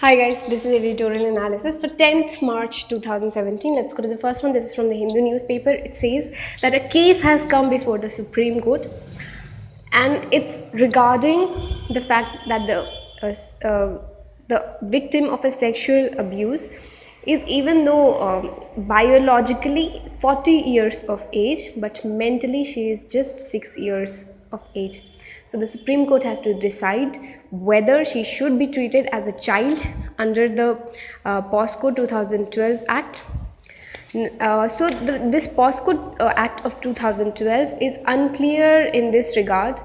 Hi guys, this is editorial analysis for 10th March 2017. Let's go to the first one. This is from the Hindu newspaper. It says that a case has come before the Supreme Court and it's regarding the fact that the victim of a sexual abuse is, even though biologically 40 years of age, but mentally she is just 6 years of age. So the Supreme Court has to decide whether she should be treated as a child under the POSCO 2012 Act. This POSCO Act of 2012 is unclear in this regard,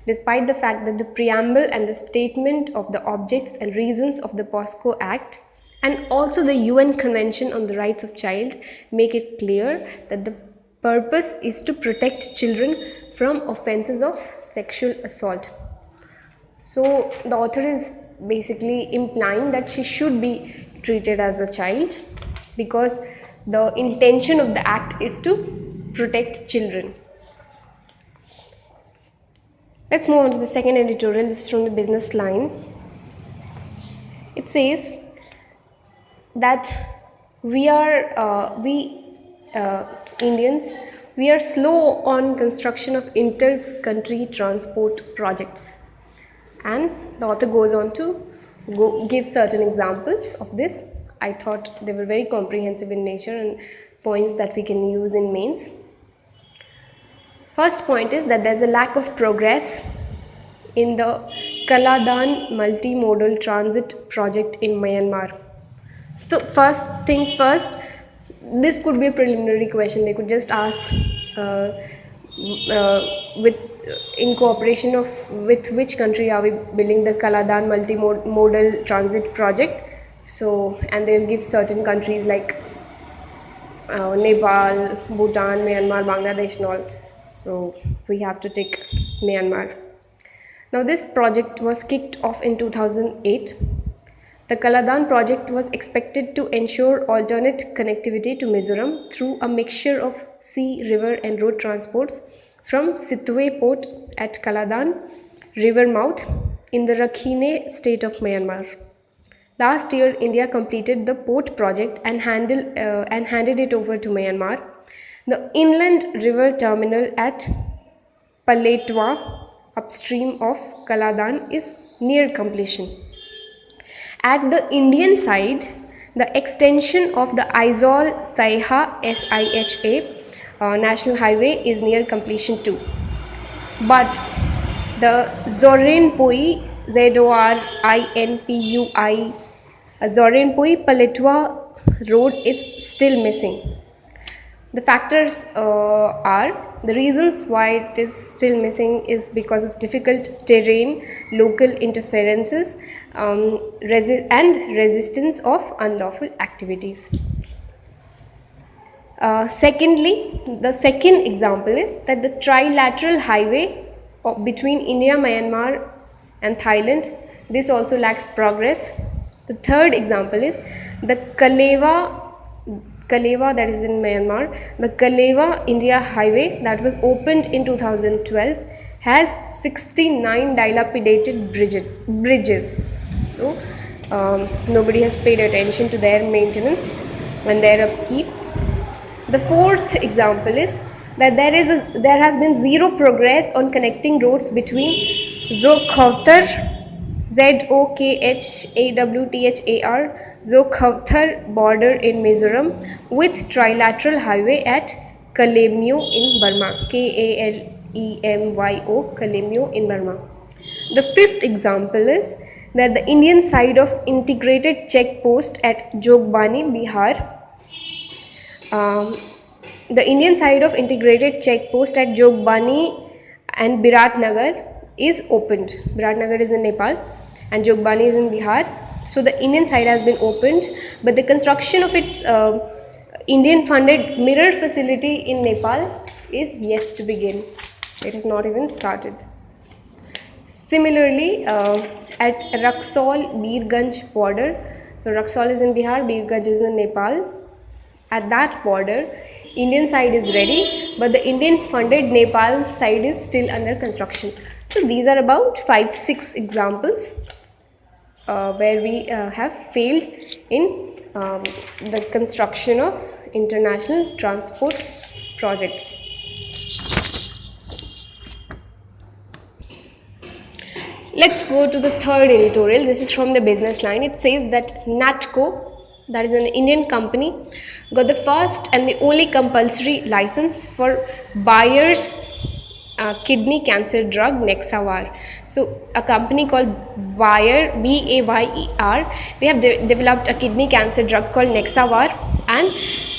despite the fact that the preamble and the statement of the objects and reasons of the POSCO Act and also the UN Convention on the Rights of Child make it clear that the purpose is to protect children from offences of sexual assault. So the author is basically implying that she should be treated as a child because the intention of the act is to protect children. Let's move on to the second editorial. This is from the Business Line. It says that we Indians, we are slow on construction of inter-country transport projects. And the author goes on to give certain examples of this. I thought they were very comprehensive in nature and points that we can use in mains. First point is that there's a lack of progress in the Kaladan multimodal transit project in Myanmar. So first things first, this could be a preliminary question. They could just ask in cooperation with which country are we building the Kaladan multimodal transit project. So, and they'll give certain countries like Nepal, Bhutan, Myanmar, Bangladesh and all. So we have to take Myanmar. Now this project was kicked off in 2008. The Kaladan project was expected to ensure alternate connectivity to Mizoram through a mixture of sea, river and road transports from Situe port at Kaladan river mouth in the Rakhine state of Myanmar. Last year, India completed the port project and handed it over to Myanmar. The inland river terminal at Paletwa, upstream of Kaladan, is near completion. At the Indian side, the extension of the Aizawl-Saiha SIHA national highway is near completion too. But the Zorinpui ZORINPUI Zorinpui Paletwa road is still missing. The factors the reasons why it is still missing is because of difficult terrain, local interferences, and resistance of unlawful activities. Secondly, the second example is that the trilateral highway between India, Myanmar and Thailand, this also lacks progress. The third example is the Kalewa that is in Myanmar, the Kalewa India highway that was opened in 2012 has 69 dilapidated bridges. So nobody has paid attention to their maintenance and their upkeep. The fourth example is that there has been zero progress on connecting roads between Zokhawthar ZOKHAWTHAR Zokhawthar border in Mizoram with trilateral highway at Kalemyo in Burma, KALEMYO, Kalemyo in Burma. The fifth example is that the Indian side of integrated check post at Jogbani, Bihar. The Indian side of integrated check post at Jogbani and Biratnagar is opened. Biratnagar is in Nepal and Jogbani is in Bihar. So the Indian side has been opened, but the construction of its Indian funded mirror facility in Nepal is yet to begin. It has not even started. Similarly, at Raxaul Birganj border, so Raxaul is in Bihar, Birganj is in Nepal. At that border, Indian side is ready, but the Indian funded Nepal side is still under construction. So these are about 5-6 examples. where we have failed in the construction of international transport projects. Let's go to the third editorial. This is from the Business Line. It says that NATCO, that is an Indian company, got the first and the only compulsory license for Bayer's kidney cancer drug Nexavar. So a company called Bayer, Bayer, they have developed a kidney cancer drug called Nexavar, and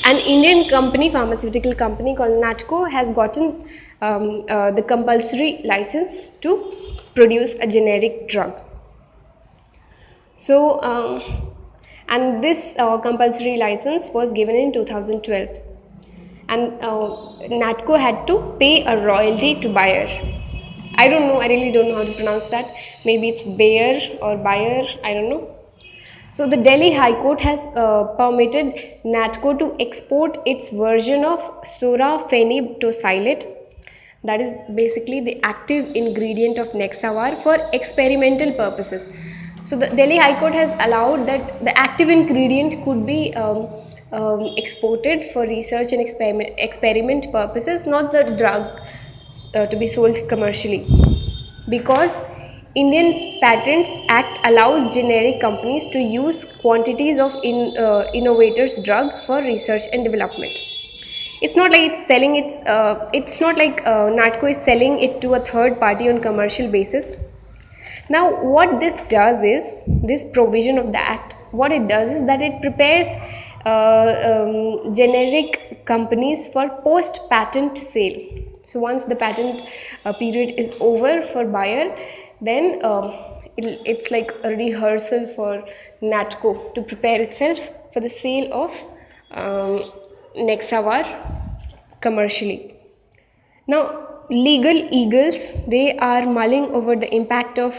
an Indian company, pharmaceutical company called NATCO, has gotten the compulsory license to produce a generic drug. So and this compulsory license was given in 2012, and NATCO had to pay a royalty to Bayer. I don't know, I really don't know how to pronounce that. Maybe it's Bayer or Bayer, I don't know. So the Delhi High Court has permitted NATCO to export its version of sorafenib-tosylate, that is basically the active ingredient of Nexavar, for experimental purposes. So the Delhi High Court has allowed that the active ingredient could be exported for research and experiment purposes, not the drug to be sold commercially, because Indian Patents Act allows generic companies to use quantities of innovators' drug for research and development. It's not like it's selling it's not like NATCO is selling it to a third party on commercial basis. Now what this does is, this provision of the act, what it does is that it prepares generic companies for post-patent sale. So once the patent period is over for Bayer, then it's like a rehearsal for NATCO to prepare itself for the sale of Nexavar commercially. Now legal eagles, they are mulling over the impact of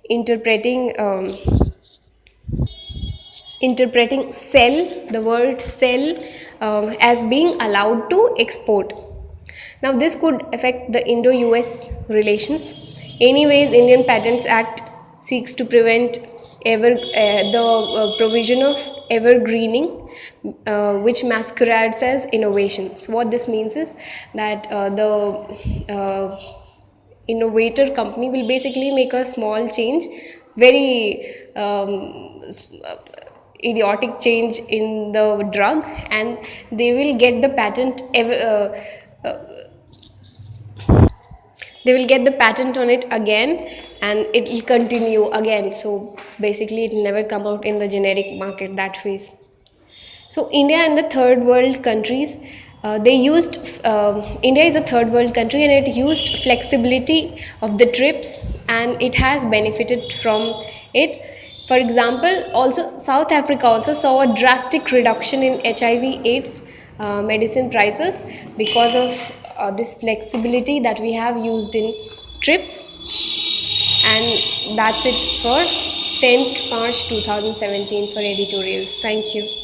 interpreting cell, the word cell, as being allowed to export. Now this could affect the Indo-US relations. Anyways, Indian Patents Act seeks to prevent the provision of evergreening, which masquerades as innovation. So what this means is that the innovator company will basically make a small change, very idiotic change in the drug, and they will get the patent they will get the patent on it again, and it will continue again. So basically it will never come out in the generic market that way. So India and the third world countries, India is a third world country, and it used flexibility of the TRIPS, and it has benefited from it. For example, also South Africa also saw a drastic reduction in HIV/AIDS medicine prices because of this flexibility that we have used in TRIPS. And that's it for 10th March 2017 for editorials. Thank you.